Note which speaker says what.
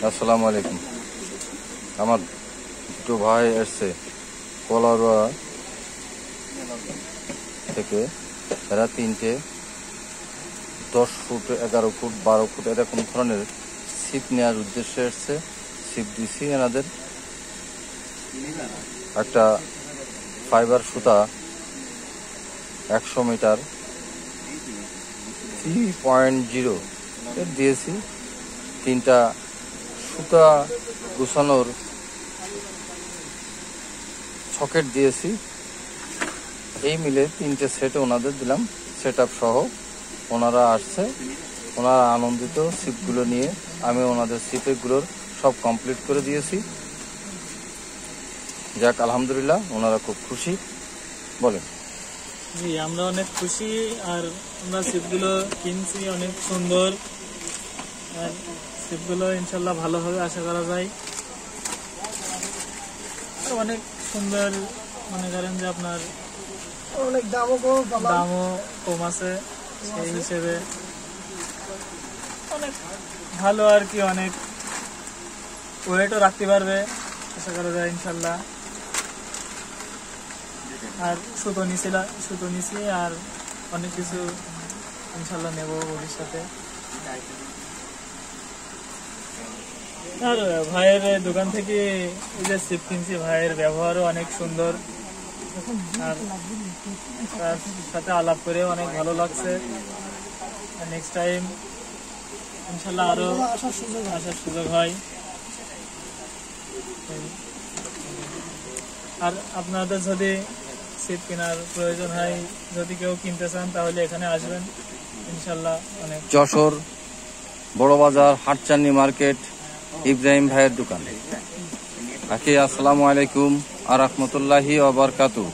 Speaker 1: আসসালামু আলাইকুম। আমার দুটো ভাই এসছে কলারোয়া থেকে। এরা তিনটে 10 ফুট 11 ফুট 12 ফুট এরকম ধরনের ছিপ নেওয়ার উদ্দেশ্যে এসছে। ছিপ দিছি এনাদের। একটা ফাইবার সুতা 100 মিটার 3.0 এর দিয়েছি। 3টা সুতা গুছানোর সকেট দিয়েছি। এই মিলে 3টে সেট ওনাদের দিলাম, সেট আপ সহ। ওনারা আসছে, ওনারা আনন্দিত ছিপগুলো নিয়ে। আমি ওনাদের ছিপগুলোর সব কমপ্লিট করে দিয়েছি। যাক, আলহামদুলিল্লাহ, ওনারা খুব খুশি। বলেন।
Speaker 2: জি, আমরা অনেক খুশি। আর আমরা ছিপগুলো কিনছি, অনেক সুন্দর। আর ছিপগুলো ইনশাল্লাহ ভালো হবে আশা করা যায়। আর অনেক সুন্দর, মনে করেন যে আপনার
Speaker 3: অনেক দামও
Speaker 2: কম আছে, সেই হিসেবে অনেক ভালো আর কি। অনেক ওয়েটও রাখতে পারবে আশা করা যায় ইনশাল্লাহ। আর সুতো নিছি আর অনেক কিছু ইনশাল্লাহ নেব ভবিষ্যতে। আর ভাইয়ের দোকান থেকে এই যে ছিপ কিনছি, ভাইয়ের ব্যবহারও অনেক সুন্দর। আর তার সাথে আলাপ করে অনেক ভালো লাগছে। নেক্সট টাইম ইনশাল্লাহ আরো আসার সুযোগ হয়। আর আপনাদের যদি ছিপ কেনার প্রয়োজন হয়, যদি কেউ কিনতে চান, তাহলে এখানে আসবেন ইনশাল্লাহ। অনেক
Speaker 1: যশোর বড় বাজার হাটচান্নি মার্কেট, ইব্রাহিম ভাইয়ের দোকান। আসসালামু আলাইকুম ওয়া রাহমাতুল্লাহি ওয়া বারাকাতুহু।